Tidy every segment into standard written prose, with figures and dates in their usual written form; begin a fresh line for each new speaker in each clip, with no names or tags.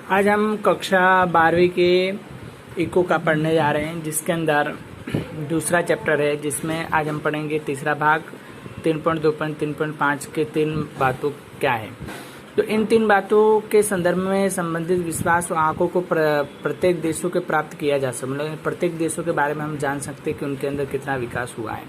आज हम कक्षा 12वीं के इको का पढ़ने जा रहे हैं, जिसके अंदर दूसरा चैप्टर है, जिसमें आज हम पढ़ेंगे तीसरा भाग 3.2.3.5 के 3 बातों क्या है। तो इन 3 बातों के संदर्भ में संबंधित विश्वास और आंकों को प्रत्येक देशों के प्राप्त किया जा सकता है। मतलब प्रत्येक देशों के बारे में हम जान सकते हैं कि उनके अंदर कितना विकास हुआ है।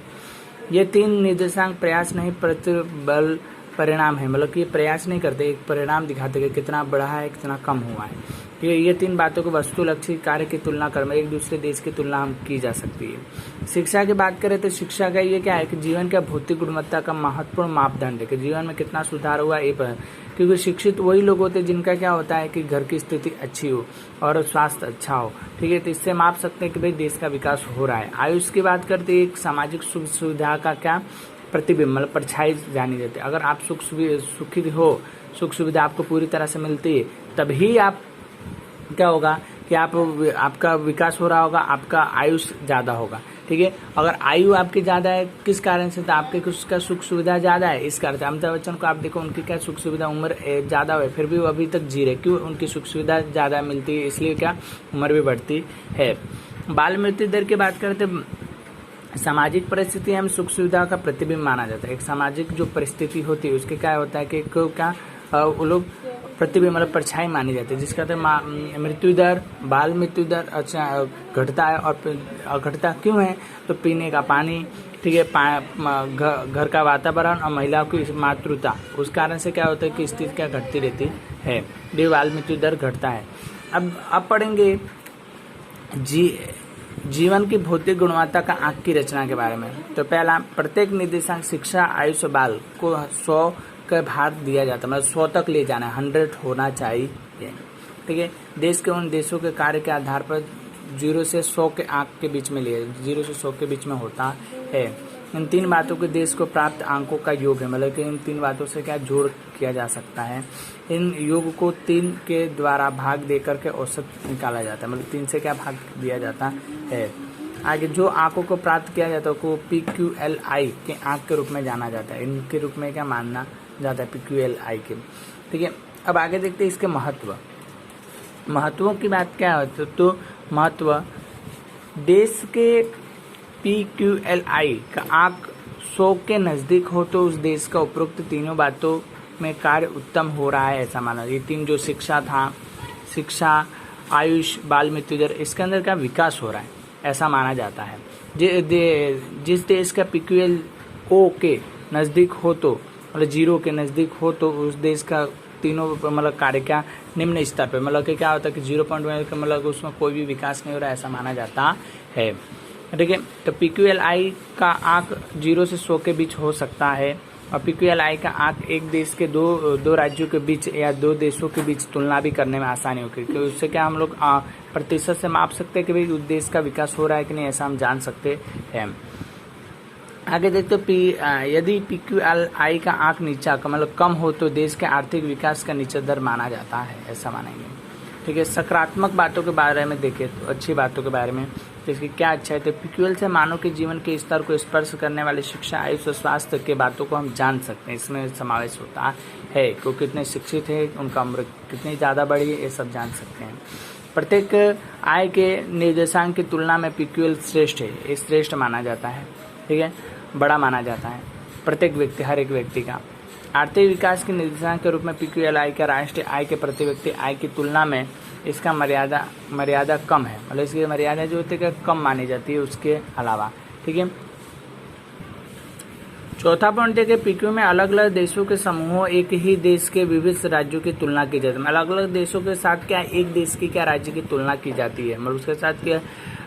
ये 3 निर्देशांक प्रयास नहीं प्रतिबल परिणाम है। मतलब कि प्रयास नहीं करते, एक परिणाम दिखाते कि कितना बढ़ा है, कितना कम हुआ है। ये 3 बातों को वस्तु लक्षी कार्य की तुलना कर एक दूसरे देश की तुलना हम की जा सकती है। शिक्षा की बात करें तो शिक्षा का ये क्या है कि जीवन का भौतिक गुणवत्ता का महत्वपूर्ण मापदंड है कि जीवन में कितना सुधार हुआ है। क्योंकि शिक्षित वही लोग होते हैं जिनका क्या होता है कि घर की स्थिति अच्छी हो और स्वास्थ्य अच्छा हो। ठीक है, तो इससे माप सकते हैं कि भाई देश का विकास हो रहा है। आयुष की बात करते हैं, एक सामाजिक सुख सुविधा का क्या प्रतिबिंब मतलब परछाई जानी देते। अगर आप सुखी हो, सुख सुविधा आपको पूरी तरह से मिलती है, तभी आप क्या होगा कि आपका विकास हो रहा होगा, आपका आयुष ज़्यादा होगा। ठीक है, अगर आयु आपकी ज़्यादा है किस कारण से, तो आपके उसका सुख सुविधा ज़्यादा है इस कारण से। अमिताभ बच्चन को आप देखो, उनकी क्या सुख सुविधा उम्र ज़्यादा है, फिर भी वो अभी तक जी रहे। क्यों? उनकी सुख सुविधा ज़्यादा मिलती है, इसलिए क्या उम्र भी बढ़ती है। बाल मृत्यु दर की बात करते, सामाजिक परिस्थिति हम सुख सुविधा का प्रतिबिंब माना जाता है। एक सामाजिक जो परिस्थिति होती है उसके क्या होता है कि क्या वो लोग प्रतिबिंब मतलब परछाई मानी जाती है, जिसका मृत्यु दर, बाल मृत्यु दर अच्छा घटता है। और घटता क्यों है? तो पीने का पानी, ठीक है, घर का वातावरण और महिलाओं की मातृता, उस कारण से क्या होता है कि स्थिति क्या घटती रहती है, बाल मृत्यु दर घटता है। अब पढ़ेंगे जीवन की भौतिक गुणवत्ता का आंक की रचना के बारे में। तो पहला, प्रत्येक निर्देशांक शिक्षा, आयुष, बाल को 100 का भार दिया जाता है, मतलब 100 तक ले जाना है, 100 होना चाहिए। ठीक है, देश के उन देशों के कार्य के आधार पर 0 से 100 के आंक के बीच में लिए, 0 से 100 के बीच में होता है। इन 3 बातों के देश को प्राप्त अंकों का योग है। मतलब कि इन 3 बातों से क्या जोड़ किया जा सकता है। इन योग को 3 के द्वारा भाग देकर के औसत निकाला जाता है। मतलब 3 से क्या भाग दिया जाता है। आगे जो आंकों को प्राप्त किया जाता है को PQLI के आंक के रूप में जाना जाता है। इनके रूप में क्या मानना जाता है, PQLI के। ठीक है, अब आगे देखते हैं इसके महत्वों की बात क्या है। तो महत्व, देश के PQLI का आंक 100 के नज़दीक हो तो उस देश का उपरोक्त तीनों बातों में कार्य उत्तम हो रहा है, ऐसा माना। ये 3 जो शिक्षा था, शिक्षा, आयुष, बाल मृत्यु दर, इसके अंदर का विकास हो रहा है, ऐसा माना जाता है। जिस देश का PQLO के नज़दीक हो तो मतलब 0 के नज़दीक हो तो उस देश का तीनों मतलब कार्य क्या निम्न स्तर पे, मतलब कि क्या होता है कि 0.1 का मतलब उसमें कोई भी विकास नहीं हो रहा है, ऐसा माना जाता है। ठीक है, तो PQLI का आंक 0 से 100 के बीच हो सकता है। और PQLI का आंक एक देश के दो राज्यों के बीच या 2 देशों के बीच तुलना भी करने में आसानी होगी, क्योंकि उससे क्या हम लोग प्रतिशत से माप सकते हैं कि भाई उस देश का विकास हो रहा है कि नहीं, ऐसा हम जान सकते हैं। आगे देखते यदि PQLI का आंक नीचा का मतलब कम हो तो देश के आर्थिक विकास का नीचा दर माना जाता है, ऐसा मानेंगे। ठीक है, सकारात्मक बातों के बारे में देखें तो अच्छी बातों के बारे में इसकी क्या अच्छा है। तो PQL से मानव के जीवन के स्तर को स्पर्श करने वाले शिक्षा, आयुष और स्वास्थ्य के बातों को हम जान सकते हैं, इसमें समावेश होता है। क्योंकि कितने शिक्षित है, उनका उम्र कितनी ज़्यादा बढ़ी है, ये सब जान सकते हैं। प्रत्येक आय के निर्देशांक की तुलना में PQL श्रेष्ठ है, ये श्रेष्ठ माना जाता है। ठीक है, बड़ा माना जाता है प्रत्येक व्यक्ति, हर एक व्यक्ति का। आर्थिक विकास के निर्देशांक के रूप में PQLI का राष्ट्रीय आय के प्रति व्यक्ति आय की तुलना में इसका मर्यादा कम है। मतलब इसकी मर्यादा जो होती है कम मानी जाती है उसके अलावा। ठीक है, चौथा पॉइंट है कि PQ में अलग अलग देशों के समूहों, एक ही देश के विविध राज्यों की तुलना की जाती है। अलग अलग देशों के साथ क्या एक देश की क्या राज्य की तुलना की जाती है, मतलब उसके साथ क्या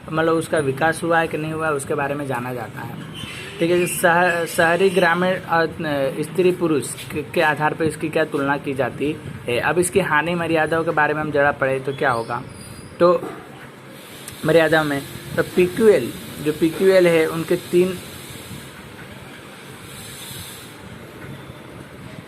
मतलब उसका विकास हुआ है कि नहीं हुआ है, उसके बारे में जाना जाता है। ठीक है, शहरी, ग्रामीण, स्त्री, पुरुष के आधार पर इसकी क्या तुलना की जाती है। अब इसकी हानि मर्यादाओं के बारे में हम जरा पढ़े तो क्या होगा। तो मर्यादा में तो PQL है उनके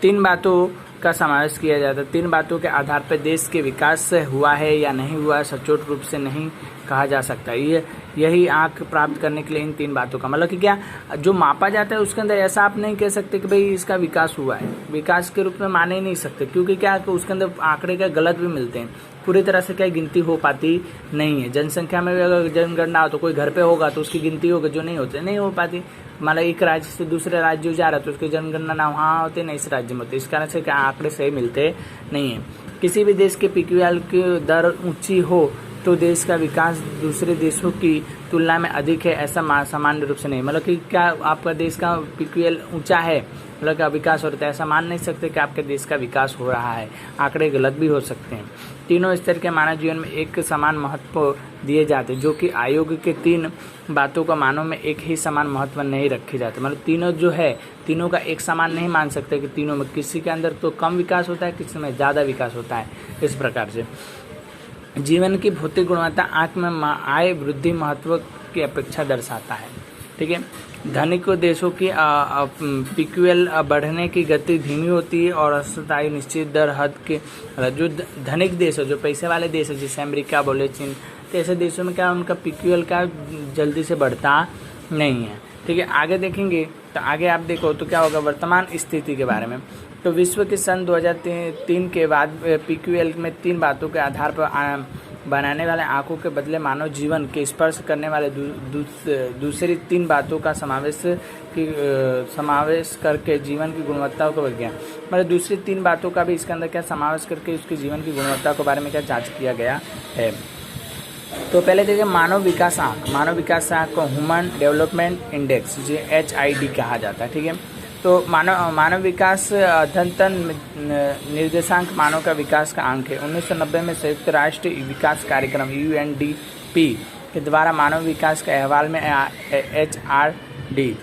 तीन बातों का समावेश किया जाता है। 3 बातों के आधार पर देश के विकास हुआ है या नहीं हुआ, सचोट रूप से नहीं कहा जा सकता है। यही आंक प्राप्त करने के लिए इन 3 बातों का मतलब कि क्या जो मापा जाता है उसके अंदर ऐसा आप नहीं कह सकते कि भाई इसका विकास हुआ है, विकास के रूप में माने ही नहीं सकते, क्योंकि क्या उसके अंदर आंकड़े क्या गलत भी मिलते हैं, पूरी तरह से क्या गिनती हो पाती नहीं है। जनसंख्या में भी अगर जनगणना हो तो कोई घर पे होगा तो उसकी गिनती होगी, जो नहीं होते नहीं हो पाती। मतलब एक राज्य से दूसरे राज्य जा रहा है तो उसकी जनगणना वहाँ होती है, नहीं इस राज्य में होती, इस कारण से क्या आंकड़े सही मिलते नहीं है। किसी भी देश के पीक्यूएल की दर ऊंची हो तो देश का विकास दूसरे देशों की तुलना में अधिक है, ऐसा सामान्य रूप से नहीं। मतलब कि क्या आपका देश का पीक्यूएल ऊंचा है मतलब का विकास हो रहा है, ऐसा मान नहीं सकते कि आपके देश का विकास हो रहा है, आंकड़े गलत भी हो सकते हैं। तीनों स्तर के मानव जीवन में एक समान महत्व दिए जाते, जो कि आयोग के 3 बातों का मानों में एक ही समान महत्व नहीं रखे जाते। मतलब तीनों जो है तीनों का एक समान नहीं मान सकते कि तीनों में किसी के अंदर तो कम विकास होता है, किसी में ज़्यादा विकास होता है। इस प्रकार से जीवन की भौतिक गुणवत्ता आंक में आय वृद्धि महत्व की अपेक्षा दर्शाता है। ठीक है, धनिक देशों की पीक्यूएल बढ़ने की गति धीमी होती है और औसत आयु निश्चित दर हद के जो धनिक देश है, जो पैसे वाले देश है, जैसे अमेरिका बोले, चीन, तो ऐसे देशों में क्या उनका पीक्यूएल का जल्दी से बढ़ता नहीं है। ठीक है, आगे देखेंगे तो आगे आप देखो तो क्या होगा वर्तमान स्थिति के बारे में। तो विश्व के सन 2003 के बाद पीक्यूएल में 3 बातों के आधार पर बनाने वाले आंकों के बदले मानव जीवन के स्पर्श करने वाले दूसरी 3 बातों का समावेश करके जीवन की गुणवत्ता को बढ़ गया। मतलब दूसरी 3 बातों का भी इसके अंदर क्या समावेश करके उसके जीवन की गुणवत्ता के बारे में क्या जांच किया गया है। तो पहले देखिए मानव विकास आंक। मानव विकास आंक को ह्यूमन डेवलपमेंट इंडेक्स जो HID कहा जाता है। ठीक है, तो मानव विकास अद्यतन निर्देशांक मानव का विकास का अंक है। 1990 में संयुक्त राष्ट्र विकास कार्यक्रम UNDP के द्वारा मानव विकास के अहवाल में HRD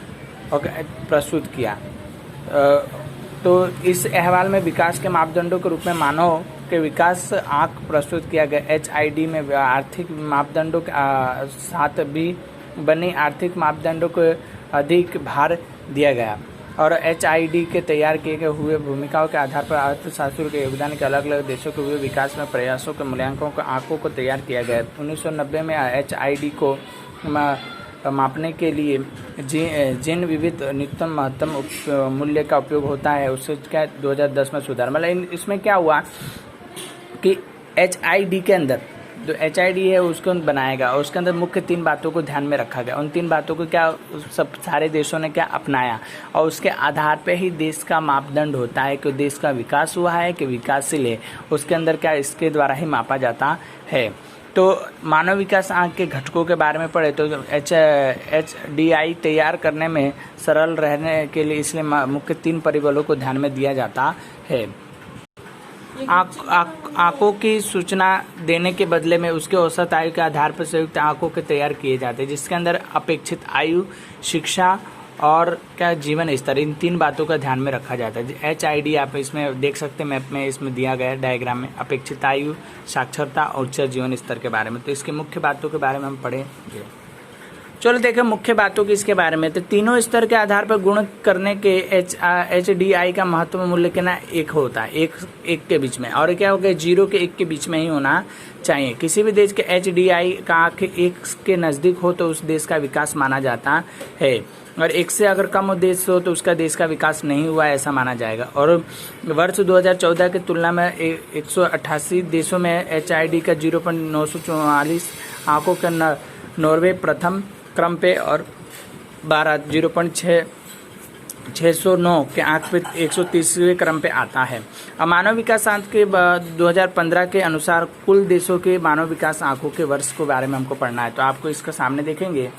प्रस्तुत किया। तो इस अहवाल में विकास के मापदंडों के रूप में मानव के विकास आंक प्रस्तुत किया गया। HID में आर्थिक मापदंडों के साथ भी बनी आर्थिक मापदंडों को अधिक भार दिया गया और HID के तैयार किए गए हुए भूमिकाओं के आधार पर अर्थशास्त्र के योगदान के अलग अलग देशों के हुए विकास में प्रयासों के मूल्यांकन को आंकों को तैयार किया गया। 1990 में HID को मापने के लिए जिन विविध न्यूनतम महत्तम मूल्य का उपयोग होता है उससे क्या 2010 में सुधार। मतलब इसमें क्या हुआ कि HID के अंदर जो HID है उसको बनाएगा और उसके अंदर मुख्य 3 बातों को ध्यान में रखा गया। उन 3 बातों को क्या सब सारे देशों ने क्या अपनाया और उसके आधार पे ही देश का मापदंड होता है कि देश का विकास हुआ है कि विकासशील है, उसके अंदर क्या इसके द्वारा ही मापा जाता है। तो मानव विकास आंक के घटकों के बारे में पढ़े तो HDI तैयार करने में सरल रहने के लिए इसलिए मुख्य 3 परिबलों को ध्यान में दिया जाता है। आंकों की सूचना देने के बदले में उसके औसत आयु के आधार पर संयुक्त आंकों के तैयार किए जाते हैं, जिसके अंदर अपेक्षित आयु, शिक्षा और क्या जीवन स्तर, इन 3 बातों का ध्यान में रखा जाता है। HID आप इसमें देख सकते हैं, मैप में इसमें दिया गया है डायग्राम में, अपेक्षित आयु, साक्षरता और उच्च जीवन स्तर के बारे में। तो इसके मुख्य बातों के बारे में हम पढ़ेंगे। चलो देखें मुख्य बातों की इसके बारे में। तो तीनों स्तर के आधार पर गुण करने के HDI का महत्व मूल्य के ना 1 होता है, एक के बीच में, और क्या हो गया 0 के 1 के बीच में ही होना चाहिए। किसी भी देश के HDI का आंक 1 के नज़दीक हो तो उस देश का विकास माना जाता है, और 1 से अगर कम देश हो तो उसका देश का विकास नहीं हुआ ऐसा माना जाएगा। और वर्ष 2014 की तुलना में 188 देशों में HID का 0.944 आंकों का नॉर्वे प्रथम क्रम पे और 0.609 के आंक पे 130वें क्रम पे आता है। अब मानव विकास आंक के 2015 के अनुसार कुल देशों के मानव विकास आंकों के वर्ष के बारे में हमको पढ़ना है। तो आपको इसका सामने देखेंगे।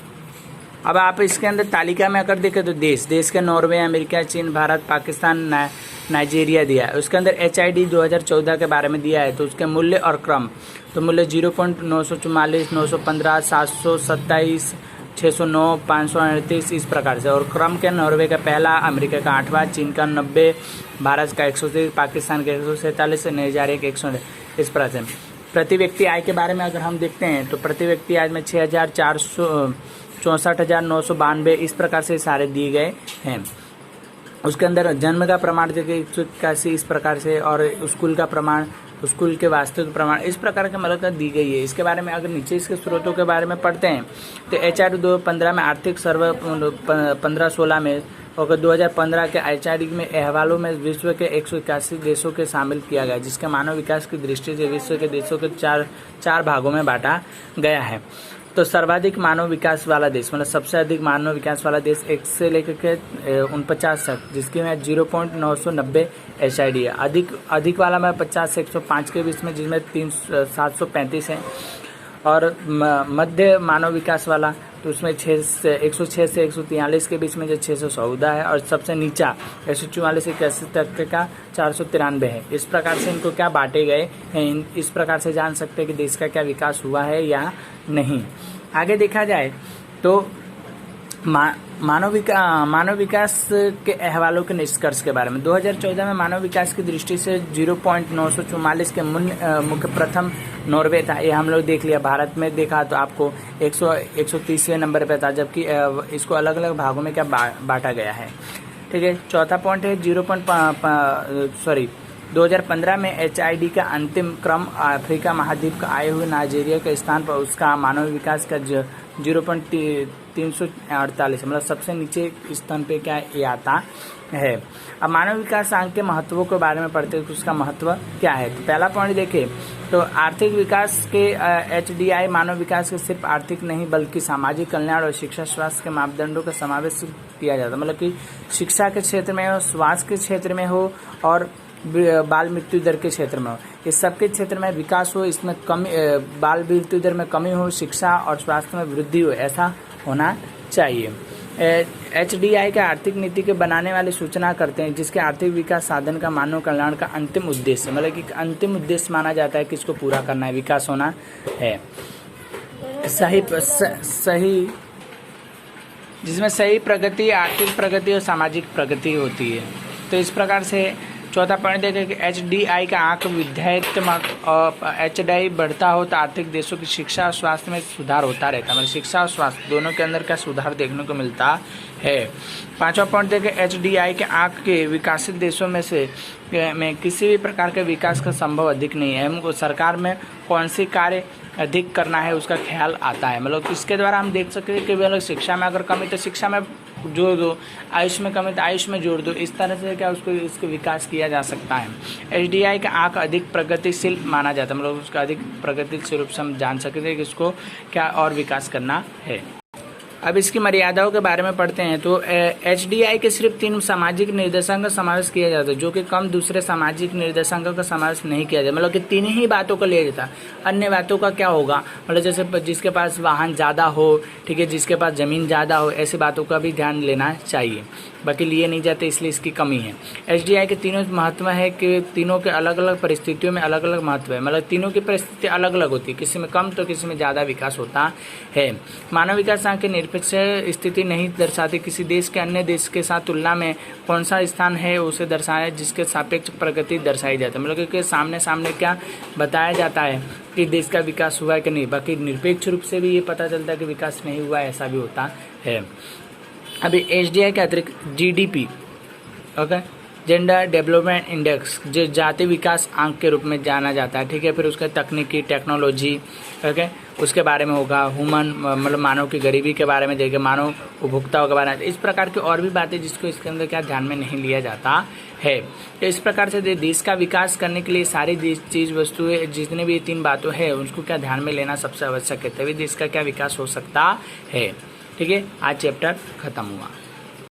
अब आप इसके अंदर तालिका में अगर देखें तो देश के नॉर्वे, अमेरिका, चीन, भारत, पाकिस्तान, नाइजीरिया दिया है। उसके अंदर HID 2014 के बारे में दिया है। तो उसके मूल्य और क्रम, तो मूल्य 0.944, 915, 727, 609, 538 इस प्रकार से। और क्रम के नॉर्वे का पहला, अमेरिका का 8वां, चीन का 90, भारत का 130, पाकिस्तान का 147, नाइजीरिया का 100 इस प्रकार से। प्रति व्यक्ति आय के बारे में अगर हम देखते हैं तो प्रति व्यक्ति आय में 64,992 इस प्रकार से सारे दिए गए हैं। उसके अंदर जन्म का प्रमाण देखिए 181 इस प्रकार से, और स्कूल का प्रमाण स्कूल के वास्तविक प्रमाण, इस प्रकार की मतलब दी गई है। इसके बारे में अगर नीचे इसके स्रोतों के बारे में पढ़ते हैं तो HRD 2015 में आर्थिक सर्वे 15-16 में और 2015 के HRD में अहवालों में विश्व के 181 देशों के शामिल किया गया, जिसके मानव विकास की दृष्टि से विश्व के देशों के चार भागों में बांटा गया है। तो सर्वाधिक मानव विकास वाला देश मतलब सबसे अधिक मानव विकास वाला देश 1 से लेकर के 49 तक, जिसकी में 0.990 HID है। अधिक वाला में 50 से 105 के बीच में, जिसमें 735 है। और मध्य मानव विकास वाला तो उसमें 106 से 143 के बीच में जो 614 है। और सबसे नीचा 144 से 81 तक का 493 है। इस प्रकार से इनको क्या बांटे गए हैं, इस प्रकार से जान सकते हैं कि देश का क्या विकास हुआ है या नहीं। आगे देखा जाए तो मानव विकास के अहवालों के निष्कर्ष के बारे में 2014 में मानव विकास की दृष्टि से 0.944 के मुख्य प्रथम नॉर्वे था। ये हम लोग देख लिया। भारत में देखा तो आपको 130वें नंबर पे था, जबकि इसको अलग अलग भागों में क्या बांटा गया है। ठीक है। चौथा पॉइंट है 2015 में HID का अंतिम क्रम अफ्रीका महाद्वीप का आए हुए नाइजीरिया के स्थान पर उसका मानव विकास का 0.348 मतलब सबसे नीचे स्थान पे क्या ये आता है। अब मानव विकास अंक के महत्वों के बारे में पढ़ते हैं, उसका महत्व क्या है। तो पहला पॉइंट देखें तो आर्थिक विकास के HDI मानव विकास के सिर्फ आर्थिक नहीं बल्कि सामाजिक कल्याण और शिक्षा स्वास्थ्य के मापदंडों का समावेश किया जाता है। मतलब कि शिक्षा के क्षेत्र में हो, स्वास्थ्य के क्षेत्र में हो और बाल मृत्यु दर के क्षेत्र में हो, इस सबके क्षेत्र में विकास हो, इसमें कमी बाल मृत्यु दर में कमी हो, शिक्षा और स्वास्थ्य में वृद्धि हो, ऐसा होना चाहिए। HDI का आर्थिक नीति के बनाने वाले सूचना करते हैं जिसके आर्थिक विकास साधन का मानव कल्याण का अंतिम उद्देश्य मतलब कि अंतिम उद्देश्य माना जाता है कि इसको पूरा करना है, विकास होना है। सही जिसमें सही प्रगति, आर्थिक प्रगति और सामाजिक प्रगति होती है। तो इस प्रकार से चौथा पॉइंट देखें कि HDI का आंक विधेयत्मक और HDI बढ़ता हो तो आर्थिक देशों की शिक्षा और स्वास्थ्य में सुधार होता रहता है। मतलब शिक्षा और स्वास्थ्य दोनों के अंदर का सुधार देखने को मिलता है। पांचवा पॉइंट देखें HDI के आंक के विकसित देशों में किसी भी प्रकार के विकास का संभव अधिक नहीं है। हमको सरकार में कौन सी कार्य अधिक करना है उसका ख्याल आता है। मतलब इसके द्वारा हम देख सकते हैं कि मतलब शिक्षा में अगर कमी तो शिक्षा में जोड़ दो, आयुष में कमी तो आयुष में जोड़ दो, इस तरह से क्या इसको विकास किया जा सकता है। HDI का आंक अधिक प्रगतिशील माना जाता है। मतलब उसका अधिक प्रगतिशील रूप से हम जान सकते हैं कि इसको क्या और विकास करना है। अब इसकी मर्यादाओं के बारे में पढ़ते हैं तो HDI के सिर्फ 3 सामाजिक निर्देशांक का समावेश किया जाता है जो कि कम दूसरे सामाजिक निर्देशांकों का समावेश नहीं किया जाता। मतलब कि 3 ही बातों को लिया जाता है। अन्य बातों का क्या होगा, मतलब जैसे जिसके पास वाहन ज़्यादा हो, ठीक है, जिसके पास ज़मीन ज़्यादा हो, ऐसी बातों का भी ध्यान लेना चाहिए, बाकी लिए नहीं जाते, इसलिए इसकी कमी है। HDI के तीनों महत्व है कि तीनों के अलग अलग परिस्थितियों में अलग अलग महत्व है। मतलब तीनों की परिस्थिति अलग अलग होती है, किसी में कम तो किसी में ज़्यादा विकास होता है। मानव विकास की निरपेक्ष स्थिति नहीं दर्शाती किसी देश के अन्य देश के साथ तुलना में कौन सा स्थान है उसे दर्शाया जिसके सापेक्ष प्रगति दर्शाई जाती है। मतलब कि सामने सामने क्या बताया जाता है कि देश का विकास हुआ है कि नहीं, बाकी निरपेक्ष रूप से भी ये पता चलता है कि विकास नहीं हुआ, ऐसा भी होता है। अभी HDI के अतिरिक्त GDP, okay, gender development index, जो जाति विकास आंक के रूप में जाना जाता है, ठीक है। फिर उसका तकनीकी टेक्नोलॉजी, ओके, उसके बारे में होगा। ह्यूमन मतलब मानव की गरीबी के बारे में देखें, मानव उपभोक्ताओं के बारे में, इस प्रकार की और भी बातें जिसको इसके अंदर क्या ध्यान में नहीं लिया जाता है। तो इस प्रकार से देश का विकास करने के लिए सारी चीज़ वस्तुएं जितने भी 3 बातों है उसको क्या ध्यान में लेना सबसे आवश्यक है, तभी देश का क्या विकास हो सकता है। ठीक है, आज चैप्टर खत्म हुआ।